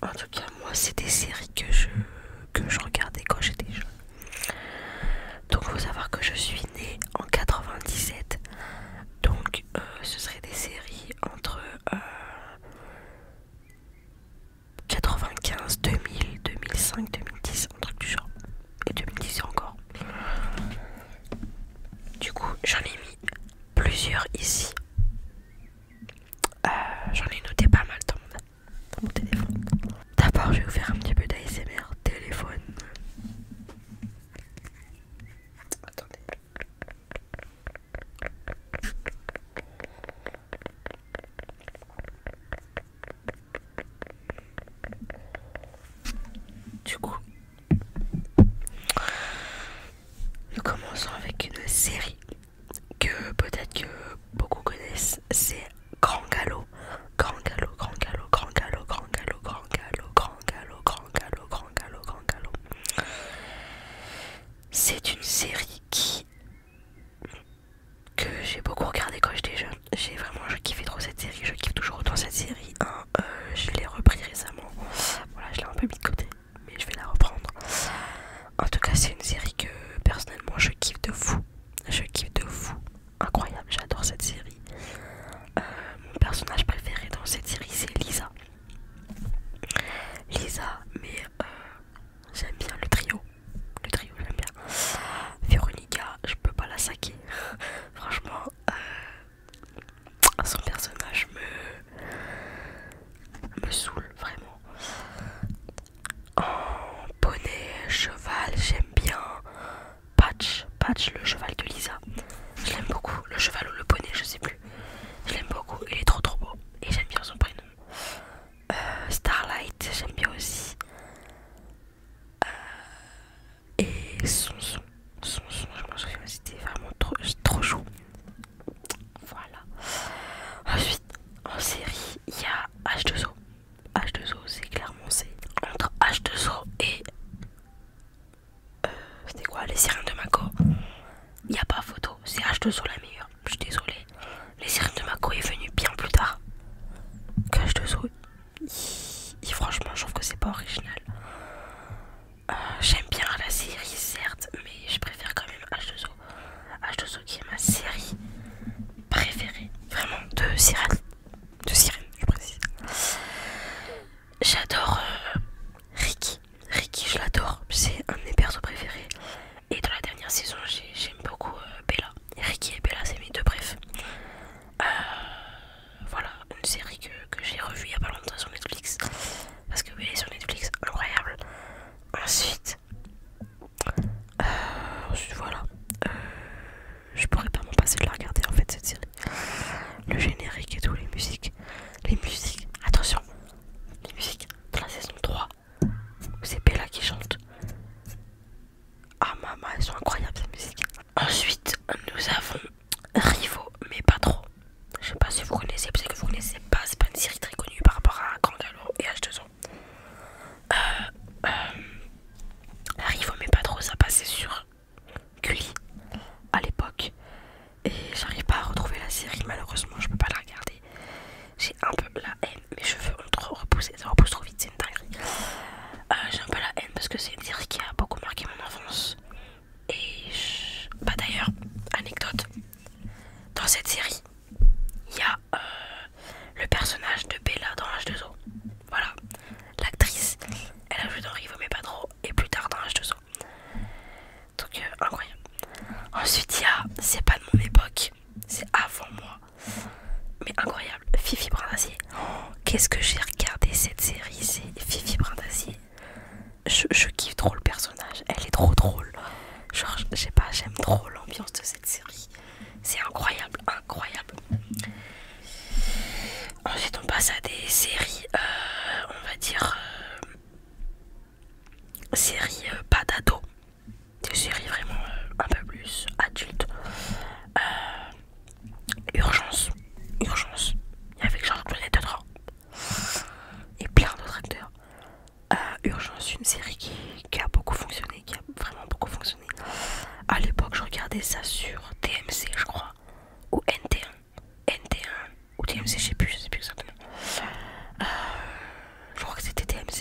En tout cas, moi, c'est des séries que je regardais quand j'étais jeune. Donc, faut savoir que je suis née en 97. Donc, ce serait des séries entre 95, 2000, 2005, 2010, un truc du genre. Et 2010 encore. Du coup, j'en ai mis plusieurs ici. J'en ai noté pas mal dans mon téléphone. D'abord, je vais vous faire un petit peu d'ASMR téléphone. Attendez. Du coup, nous commençons avec une série que peut-être que beaucoup connaissent. C'est Grand Galop. Grand Galop, Grand Galop, Grand Galop, Grand Galop, Grand Galop, Grand Galop, Grand Galop, Grand Galop, Grand Galop. C'est une série que j'ai beaucoup regardé quand j'étais jeune. Je kiffais trop cette série. Je kiffe toujours autant cette série. Je l'ai repris récemment. Voilà, je l'ai un peu mis de côté, mais je vais la reprendre. En tout cas, c'est une série que personnellement je kiffe de fou. Je kiffe de fou. Incroyable, j'adore cette série. Mon personnage préféré dans cette série, c'est Lisa. Lisa, mais j'aime bien le trio. Le trio, j'aime bien. Véronica, je peux pas la saquer. Franchement, son personnage me saoule vraiment. En poney, cheval, j'aime bien. Patch, le cheval de Lisa. Je l'aime beaucoup. Le cheval ou le poney, je sais plus. Je l'aime beaucoup. Il est trop beau. Et j'aime bien son prénom. Starlight, j'aime bien aussi. Et son, je m'en souviens, c'était vraiment trop chou. Voilà. Ensuite, en série, il y a H2O. H2O, c'est clairement c'est entre H2O et c'était quoi, les sirènes de Mako. Il n'y a pas photo, c'est H2O la meilleure. Je suis désolée. Les sirènes de Mako est venu bien plus tard que H2O. Franchement, je trouve que c'est pas original. J'aime bien la série, certes, mais je préfère quand même H2O. H2O qui est ma série préférée, vraiment, de sirène, je précise. J'adore Ricky, je l'adore, c'est un de mes persos préférés. Et dans la dernière saison, j'aime beaucoup Bella. Ricky et Bella, c'est mes deux préfs. Voilà, une série que j'ai revue il y a pas longtemps sur Netflix. Parce que oui, elle est sur Netflix, incroyable. Ensuite, voilà. Je pourrais pas m'en passer de la regarder en fait cette série. Le générique et tout, les musiques. Attention, les musiques de la saison 3 où c'est Bella qui chante. Ah maman, elles sont incroyables ces musiques. Ensuite, nous avons Rivo, mais pas trop. Je sais pas si vous connaissez, peut-être que vous connaissez pas, c'est pas une série très connue par rapport à Grand Galop et H2O. Rivo, mais pas trop, ça passait sur Gulli à l'époque. Et j'arrive pas à retrouver la série, malheureusement, je peux pas la regarder. J'ai un peu la haine, mes cheveux ont trop repoussé, ça repousse trop vite, c'est une dinguerie. J'ai un peu la haine parce que c'est une série qui a beaucoup marqué mon enfance. Et bah d'ailleurs, anecdote, dans cette série, il y a le personnage de Bella dans H2O. Voilà, l'actrice, elle a joué dans Rivo mais pas trop, et plus tard dans H2O. Donc incroyable. Ensuite il y a, c'est pas de mon époque, c'est avant moi, mais incroyable, Fifi Brindacier. Oh, qu'est-ce que j'ai regardé cette série, c'est Fifi Brindacier. Je kiffe trop le personnage, elle est trop drôle. Genre, je sais pas, j'aime trop l'ambiance de cette série. C'est incroyable. Ensuite, on passe à des séries, on va dire, séries pas d'ado. Des séries vraiment un peu plus adultes. Urgence. Il y avait Jean-Claude dedans. Et plein d'autres acteurs. Urgence, une série qui a beaucoup fonctionné, qui a vraiment beaucoup fonctionné. À l'époque, je regardais ça sur TMC, je crois, ou NT1 ou TMC, je sais plus exactement. Je crois que c'était TMC.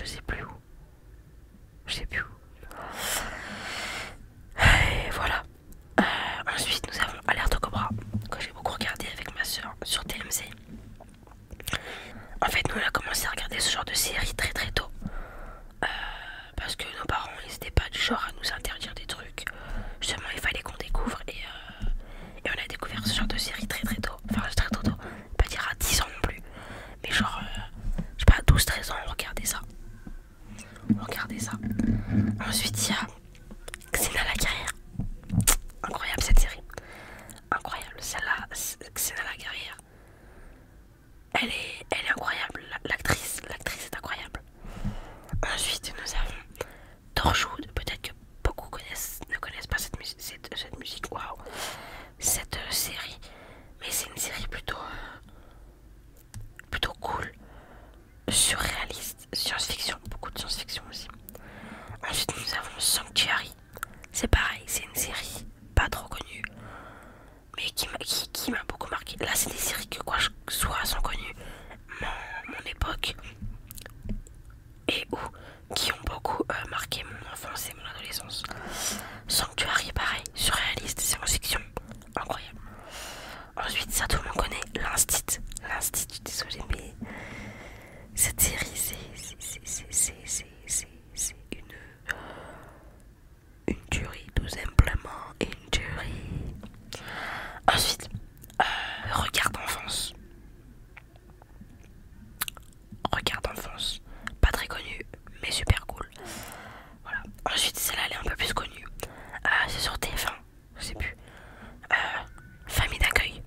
sais plus où. Je sais plus où. Et voilà. Ensuite, nous avons Alerte au Cobra, que j'ai beaucoup regardé avec ma soeur sur TMC. En fait, nous, on a commencé à regarder ce genre de série très très tôt. Parce que nos parents, ils n'étaient pas du genre à nous interdire des trucs. Justement, il fallait qu'on découvre. Et on a découvert ce genre de série très très tôt. Enfin, très tôt. Pas dire à 10 ans non plus. Mais genre, je sais pas, à 12-13 ans, on regardait ça. Ensuite, il y a Xena la guerrière. Incroyable cette série. Incroyable. Celle-là, Xena la guerrière. Elle est incroyable. L'actrice est incroyable. Ensuite, nous avons Torchwood. Peut-être que beaucoup ne connaissent pas cette musique. Waouh. Cette série. Mais c'est une série plutôt cool. Surréaliste. Science-fiction. Beaucoup de science-fiction aussi. Ensuite, nous avons Sanctuary. C'est pareil, c'est une série pas trop connue, mais qui m'a beaucoup marqué. Là, c'est des séries que soit sont connues mon époque et ou qui ont beaucoup marqué mon enfance et mon adolescence. Sanctuary, pareil, surréaliste, science-fiction, incroyable. Ensuite, ça tout le monde connaît, l'Instit. L'Instit, je suis désolée, mais cette série, c'est une tuerie, tout simplement, une tuerie. Ensuite, Regarde d'enfance. Regarde d'enfance. Pas très connu, mais super cool. Voilà. Ensuite, celle-là, elle est un peu plus connue. C'est sur TF1, je sais plus. Famille d'accueil.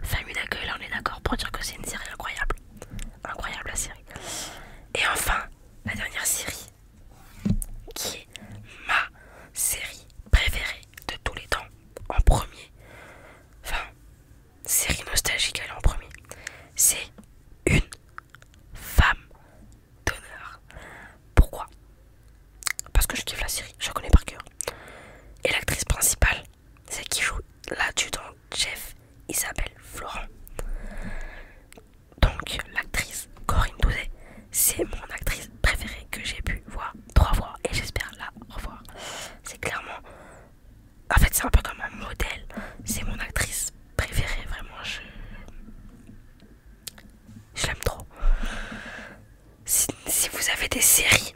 Famille d'accueil, là, on est d'accord pour dire que c'est une série incroyable. Incroyable la série. Et enfin, la dernière série, qui est ma série préférée de tous les temps, en premier. Enfin, série nostalgique, elle est en premier. C'est Une femme d'honneur. Pourquoi? Parce que je kiffe la série, je la connais par cœur. Et l'actrice principale, celle qui joue l'adjudant-chef, Isabelle Florent. Donc l'actrice Corinne Douzet, c'est mon actrice préférée que j'ai pu voir 3 fois et j'espère la revoir. C'est clairement, en fait c'est un peu comme un modèle. C'est mon actrice préférée, vraiment je l'aime trop. Si vous avez des séries